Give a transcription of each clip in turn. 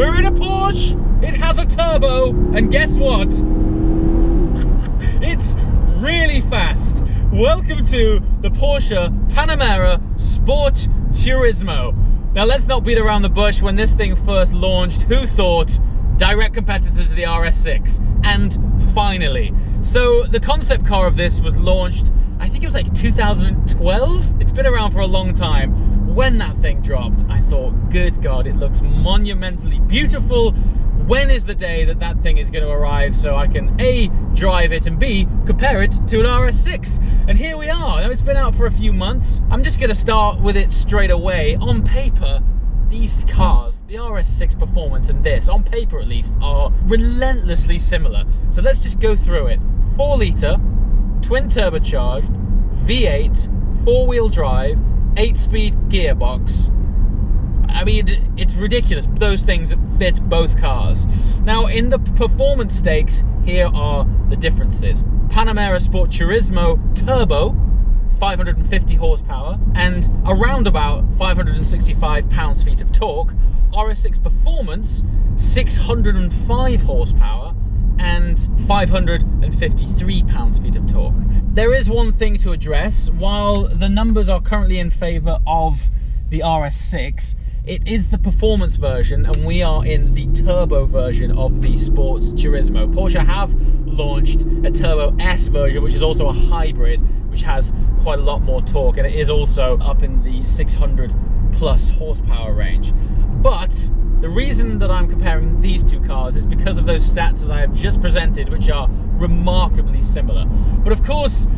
We're in a Porsche, it has a turbo, and guess what? It's really fast. Welcome to the Porsche Panamera Sport Turismo. Now let's not beat around the bush. When this thing first launched, who thought? Direct competitor to the RS6. And finally. So the concept car of this was launched, I think it was like 2012? It's been around for a long time. When that thing dropped, I thought, good God, it looks monumentally beautiful. When is the day that that thing is going to arrive so I can A, drive it, and B, compare it to an RS6? And here we are. Now, it's been out for a few months. I'm just going to start with it straight away. On paper, these cars, the RS6 Performance and this, on paper at least, are relentlessly similar. So let's just go through it. 4-litre, twin turbocharged, V8, four-wheel drive, 8-speed gearbox. I mean, it's ridiculous. Those things fit both cars. Now, in the performance stakes, here are the differences. Panamera Sport Turismo Turbo, 550 horsepower, and around about 565 pounds-feet of torque. RS6 Performance, 605 horsepower, and 553 pounds-feet of torque. There is one thing to address. While the numbers are currently in favour of the RS6, it is the performance version, and we are in the turbo version of the Sport Turismo. Porsche have launched a Turbo S version, which is also a hybrid, which has quite a lot more torque, and it is also up in the 600 plus horsepower range. But the reason that I'm comparing these two cars is because of those stats that I have just presented, which are remarkably similar. But of course,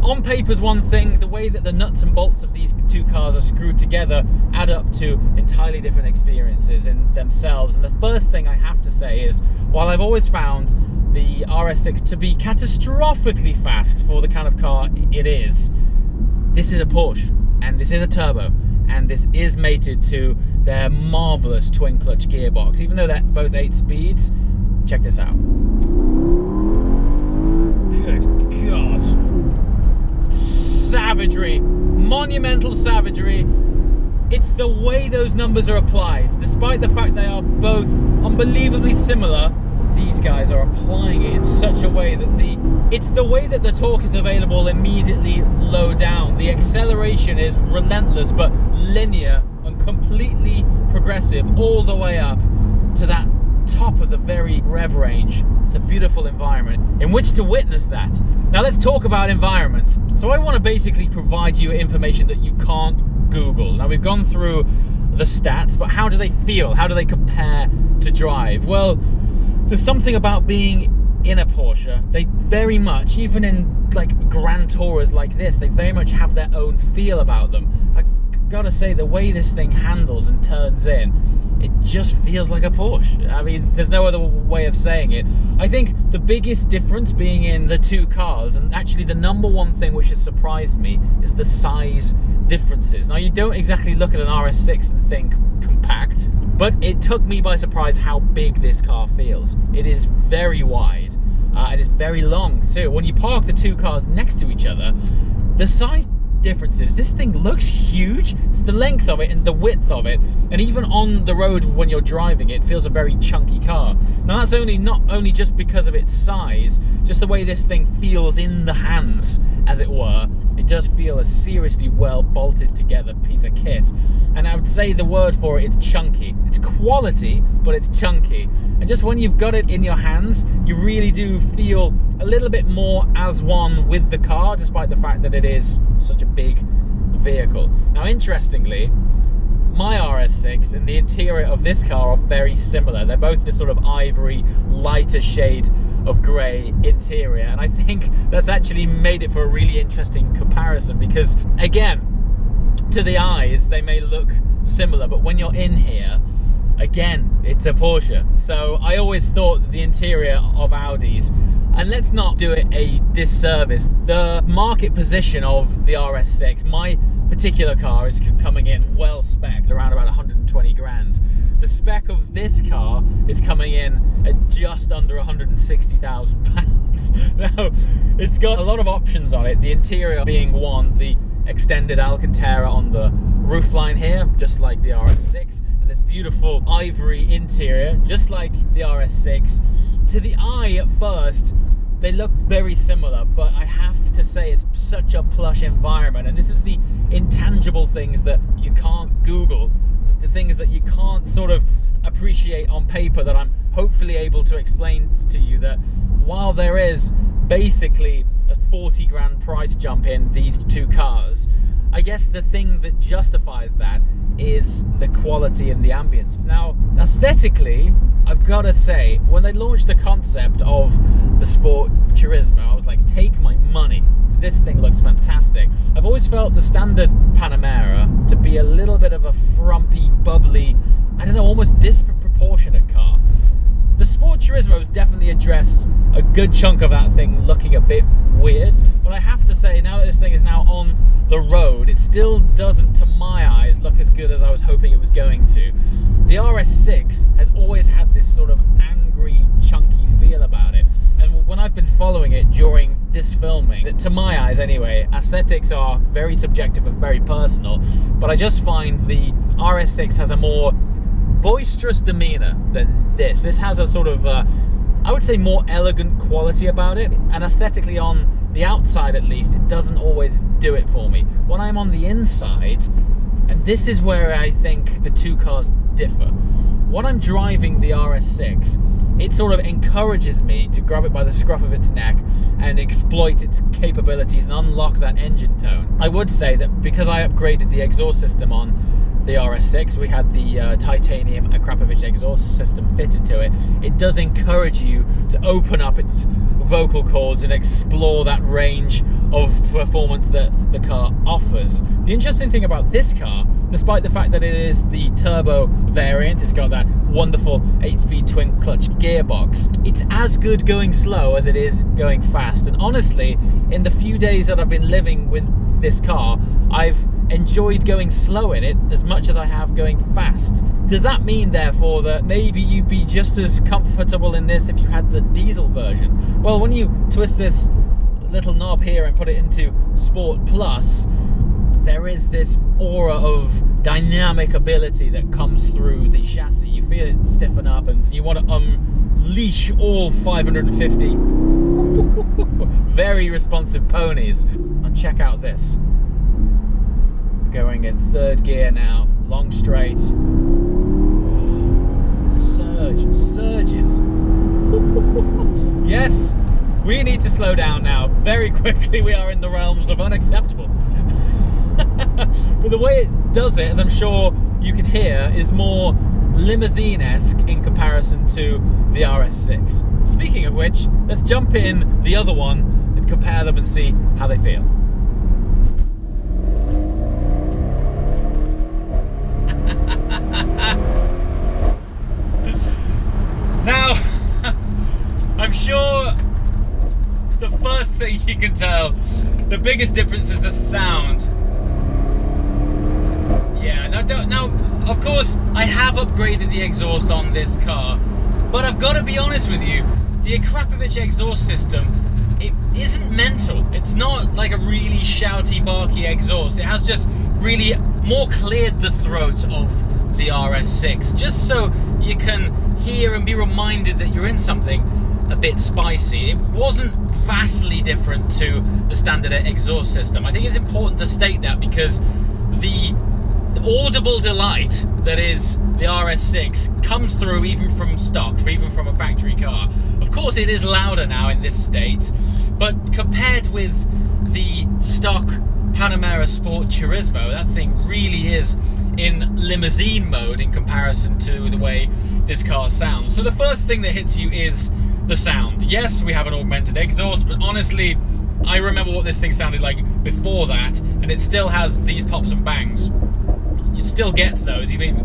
on paper's one thing, the way that the nuts and bolts of these two cars are screwed together add up to entirely different experiences in themselves. And the first thing I have to say is, while I've always found the RS6 to be catastrophically fast for the kind of car it is, this is a Porsche, and this is a turbo, and this is mated to their marvelous twin clutch gearbox. Even though they're both 8 speeds, check this out. Good God. Savagery, monumental savagery. It's the way those numbers are applied. Despite the fact they are both unbelievably similar, these guys are applying it in such a way that it's the way that the torque is available immediately low down. The acceleration is relentless but linear and completely progressive all the way up to that top of the very rev range. It's a beautiful environment in which to witness that. Now let's talk about environment. So I want to basically provide you information that you can't Google. Now we've gone through the stats, but how do they feel? How do they compare to drive? Well, there's something about being in a Porsche. They very much, even in like grand tourers like this, they very much have their own feel about them. I gotta say, the way this thing handles and turns in, it just feels like a Porsche. I mean, there's no other way of saying it. I think the biggest difference being in the two cars, and actually the number one thing which has surprised me, is the size differences. Now, you don't exactly look at an RS6 and think compact, but it took me by surprise how big this car feels. It is very wide, and it's very long too. When you park the two cars next to each other, the size differences, this thing looks huge. It's the length of it and the width of it, and even on the road when you're driving it feels a very chunky car. Now that's not only just because of its size, just the way this thing feels in the hands, as it were. It does feel a seriously well bolted together piece of kit, and I would say the word for it is chunky. It's quality, but it's chunky, and just when you've got it in your hands, you really do feel a little bit more as one with the car, despite the fact that it is such a big vehicle. Now, interestingly, my RS6 and the interior of this car are very similar. They're both this sort of ivory, lighter shade of grey interior, and I think that's actually made it for a really interesting comparison because, again, to the eyes, they may look similar, but when you're in here, again, it's a Porsche. So I always thought that the interior of Audis, and let's not do it a disservice, the market position of the RS6, my particular car is coming in well spec'd, around about 120 grand. The spec of this car is coming in at just under 160,000 pounds. Now, it's got a lot of options on it, the interior being one, the extended Alcantara on the roofline here, just like the RS6, and this beautiful ivory interior, just like the RS6. To the eye at first, they look very similar, but I have to say it's such a plush environment, and this is the intangible things that you can't Google, the things that you can't sort of appreciate on paper, that I'm hopefully able to explain to you, that while there is basically a 40 grand price jump in these two cars, I guess the thing that justifies that is the quality and the ambience. Now, aesthetically, I've got to say, when they launched the concept of the Sport Turismo, I was like, take my money. This thing looks fantastic. I've always felt the standard Panamera to be a little bit of a frumpy, bubbly, I don't know, almost disproportionate car. The Sport Turismo has definitely addressed a good chunk of that thing looking a bit weird, but I have to say, now that this thing is now on the road, it still doesn't, to my eyes, look as good as I was hoping it was going to. The RS6 has always had this sort of angry, chunky feel about it, and when I've been following it during this filming, to my eyes anyway, aesthetics are very subjective and very personal, but I just find the RS6 has a more boisterous demeanor than this. This has a sort of, I would say, more elegant quality about it, and aesthetically on the outside at least, it doesn't always do it for me. When I'm on the inside, and this is where I think the two cars differ, when I'm driving the RS6, it sort of encourages me to grab it by the scruff of its neck and exploit its capabilities and unlock that engine tone. I would say that because I upgraded the exhaust system on the RS6, we had the titanium Akrapovic exhaust system fitted to it. It does encourage you to open up its vocal cords and explore that range of performance that the car offers. The interesting thing about this car, despite the fact that it is the turbo variant, it's got that wonderful 8-speed twin clutch gearbox, it's as good going slow as it is going fast. And honestly, in the few days that I've been living with this car, I've enjoyed going slow in it as much as I have going fast. Does that mean, therefore, that maybe you'd be just as comfortable in this if you had the diesel version? Well, when you twist this little knob here and put it into Sport Plus, there is this aura of dynamic ability that comes through the chassis. You feel it stiffen up and you want to unleash all 550 very responsive ponies. And check out this. Going in third gear now, long straight. Surges. Yes, we need to slow down now. Very quickly, we are in the realms of unacceptable. But the way it does it, as I'm sure you can hear, is more limousine-esque in comparison to the RS6. Speaking of which, let's jump in the other one and compare them and see how they feel. Now, I'm sure the first thing you can tell, the biggest difference is the sound. Yeah, now, of course, I have upgraded the exhaust on this car, but I've got to be honest with you, the Akrapovic exhaust system, it isn't mental. It's not like a really shouty, barky exhaust. It has just really more cleared the throat of the RS6, just so you can hear and be reminded that you're in something a bit spicy. It wasn't vastly different to the standard exhaust system. I think it's important to state that, because the audible delight that is the RS6 comes through even from stock, even from a factory car. Of course, it is louder now in this state, but compared with the stock Panamera Sport Turismo, that thing really is in limousine mode in comparison to the way this car sounds. So the first thing that hits you is the sound. Yes, we have an augmented exhaust, but honestly, I remember what this thing sounded like before that, and it still has these pops and bangs. It still gets those, even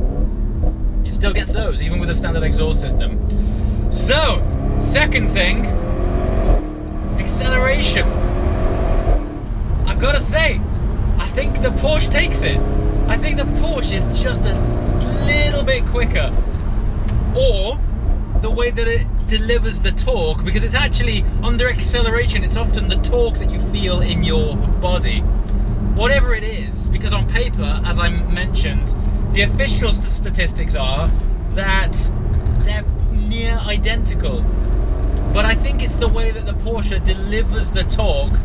with a standard exhaust system. So, second thing, acceleration. I've got to say, I think the Porsche takes it. I think the Porsche is just a little bit quicker. Or the way that it delivers the torque, because it's actually under acceleration, it's often the torque that you feel in your body. whatever it is, because on paper, as I mentioned, the official statistics are that they're near identical. But I think it's the way that the Porsche delivers the torque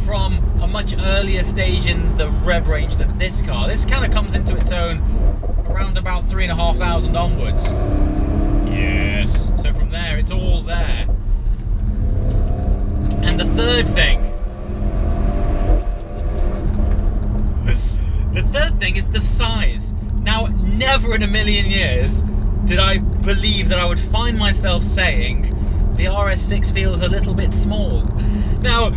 from a much earlier stage in the rev range than this car. This kind of comes into its own around about 3,500 onwards. Yes, so from there, it's all there. And the third thing is the size. Now, never in a million years did I believe that I would find myself saying the RS6 feels a little bit small. Now,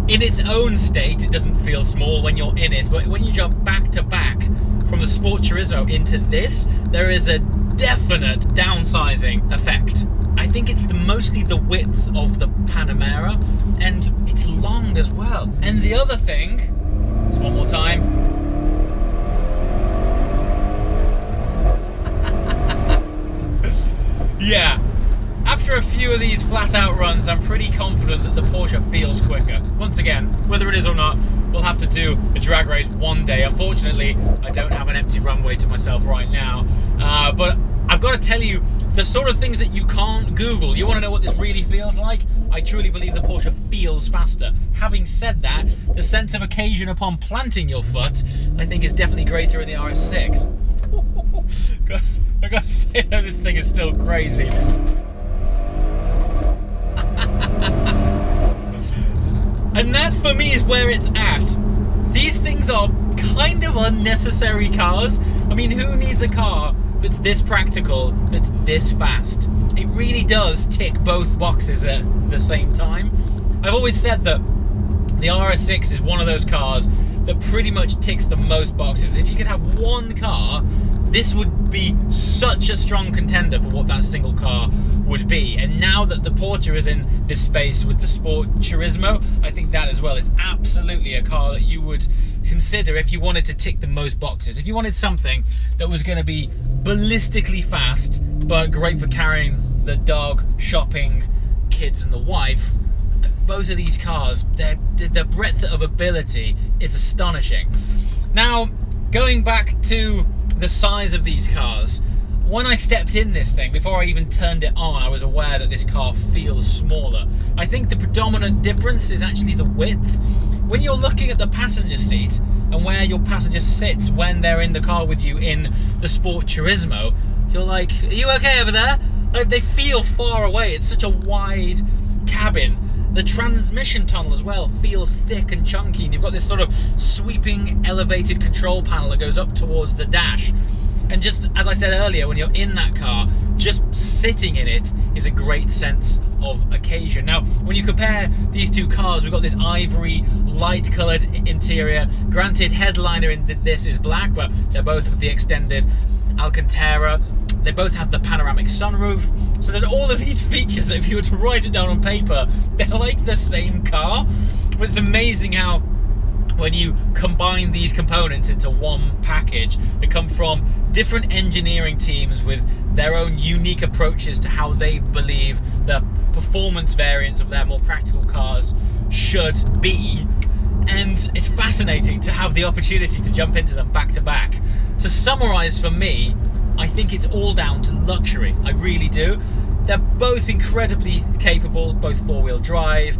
in its own state, it doesn't feel small when you're in it, but when you jump back to back from the Sport Turismo into this, there is a definite downsizing effect. I think it's mostly the width of the Panamera, and it's long as well. And the other thing, just one more time. Yeah, after a few of these flat-out runs, I'm pretty confident that the Porsche feels quicker. Once again, whether it is or not, we'll have to do a drag race one day. Unfortunately, I don't have an empty runway to myself right now. But I've got to tell you, the sort of things that you can't Google. You want to know what this really feels like? I truly believe the Porsche feels faster. Having said that, the sense of occasion upon planting your foot, I think, is definitely greater in the RS6. I gotta say that this thing is still crazy. And that for me is where it's at. These things are kind of unnecessary cars. I mean, who needs a car that's this practical, that's this fast? It really does tick both boxes at the same time. I've always said that the RS6 is one of those cars that pretty much ticks the most boxes. If you could have one car, this would be such a strong contender for what that single car would be. And now that the Porsche is in this space with the Sport Turismo, I think that as well is absolutely a car that you would consider if you wanted to tick the most boxes. If you wanted something that was going to be ballistically fast, but great for carrying the dog, shopping, kids and the wife, both of these cars, the breadth of ability is astonishing. Now, going back to the size of these cars, when I stepped in this thing, before I even turned it on, I was aware that this car feels smaller. I think the predominant difference is actually the width. When you're looking at the passenger seat and where your passenger sits when they're in the car with you in the Sport Turismo, you're like, are you okay over there? Like, they feel far away. It's such a wide cabin. The transmission tunnel as well feels thick and chunky, and you've got this sort of sweeping elevated control panel that goes up towards the dash. And just as I said earlier, when you're in that car, just sitting in it is a great sense of occasion. Now, when you compare these two cars, we've got this ivory light coloured interior. Granted, headliner in this is black, but they're both with the extended Alcantara. They both have the panoramic sunroof. So there's all of these features that if you were to write it down on paper, they're like the same car. But it's amazing how when you combine these components into one package, they come from different engineering teams with their own unique approaches to how they believe the performance variants of their more practical cars should be. And it's fascinating to have the opportunity to jump into them back to back. To summarize for me, I think it's all down to luxury. I really do. They're both incredibly capable, both four-wheel drive,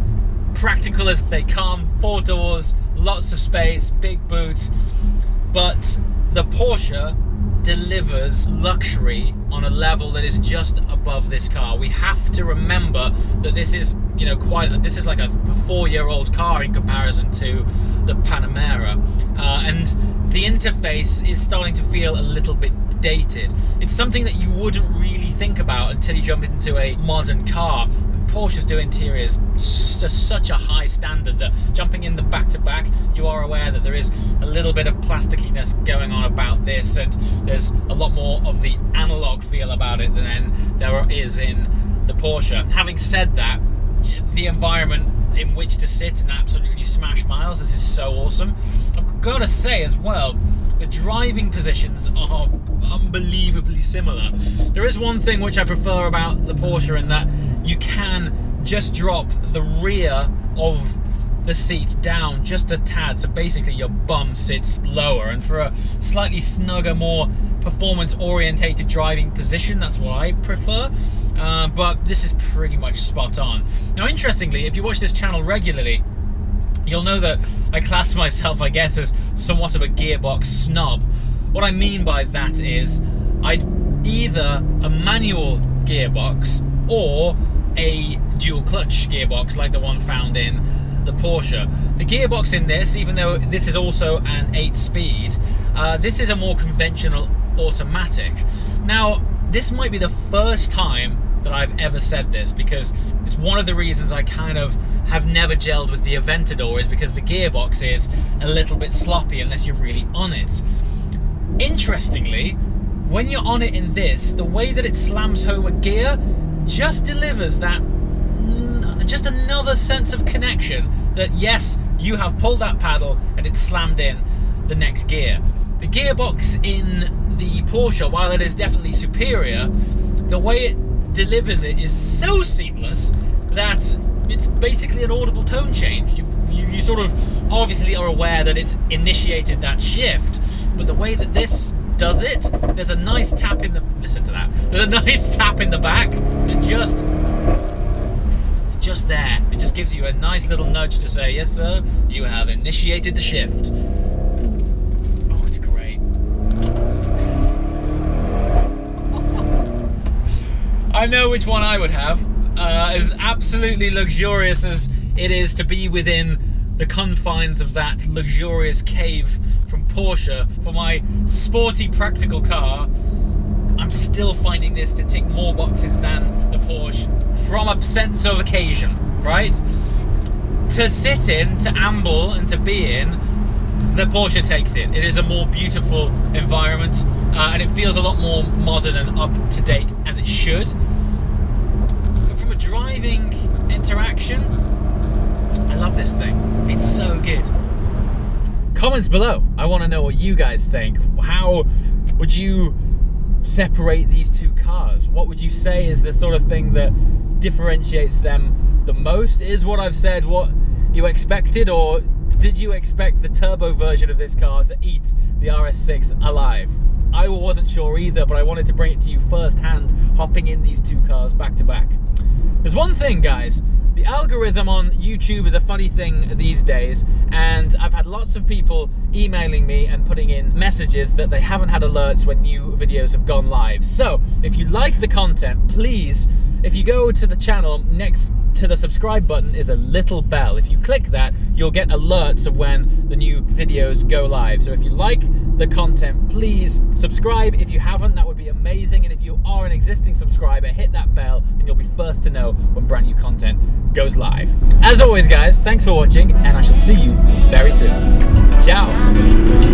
practical as they come, 4 doors, lots of space, big boot. But the Porsche delivers luxury on a level that is just above this car. We have to remember that this is, this is like a 4-year-old car in comparison to the Panamera, and the interface is starting to feel a little bit dated. It's something that you wouldn't really think about until you jump into a modern car. Porsches do interiors to such a high standard that jumping in them back to back, you are aware that there is a little bit of plasticiness going on about this, and there's a lot more of the analog feel about it than there is in the Porsche. Having said that, the environment in which to sit and absolutely smash miles, this is so awesome. I've got to say as well, the driving positions are unbelievably similar. There is one thing which I prefer about the Porsche, in that you can just drop the rear of the seat down just a tad, so basically your bum sits lower, and for a slightly snugger, more performance-orientated driving position, that's what I prefer. But this is pretty much spot on. Now, interestingly, if you watch this channel regularly, you'll know that I class myself, I guess, as somewhat of a gearbox snob. What I mean by that is I'd either a manual gearbox or a dual clutch gearbox like the one found in the Porsche. The gearbox in this, even though this is also an 8-speed, this is a more conventional automatic. Now, this might be the first time that I've ever said this, because it's one of the reasons I kind of have never gelled with the Aventador, is because the gearbox is a little bit sloppy unless you're really on it. Interestingly, when you're on it in this, the way that it slams home a gear just delivers that, just another sense of connection that yes, you have pulled that paddle and it's slammed in the next gear. The gearbox in the Porsche, while it is definitely superior, the way it delivers it is so seamless that it's basically an audible tone change. You sort of obviously are aware that it's initiated that shift, but the way that this does it, there's a nice tap in the, listen to that, there's a nice tap in the back that just, it's just there. It just gives you a nice little nudge to say, yes sir, you have initiated the shift. Oh, it's great. I know which one I would have. As absolutely luxurious as it is to be within the confines of that luxurious cave from Porsche, for my sporty practical car, I'm still finding this to tick more boxes than the Porsche from a sense of occasion, right? To sit in, to amble and to be in, the Porsche takes it. It is a more beautiful environment, and it feels a lot more modern and up to date, as it should. But from a driving interaction, I love this thing. It's so good. Comments below. I want to know what you guys think. How would you separate these two cars? What would you say is the sort of thing that differentiates them the most? Is what I've said what you expected, or did you expect the turbo version of this car to eat the RS6 alive? I wasn't sure either, but I wanted to bring it to you firsthand, hopping in these two cars back to back. There's one thing, guys. The algorithm on YouTube is a funny thing these days, and I've had lots of people emailing me and putting in messages that they haven't had alerts when new videos have gone live. So, if you like the content, please, if you go to the channel, next to the subscribe button is a little bell. If you click that, you'll get alerts of when the new videos go live. So if you like the content, please subscribe. If you haven't, that would be amazing. And if you are an existing subscriber, hit that bell and you'll be first to know when brand new content goes live. As always, guys, thanks for watching, and I shall see you very soon. Ciao.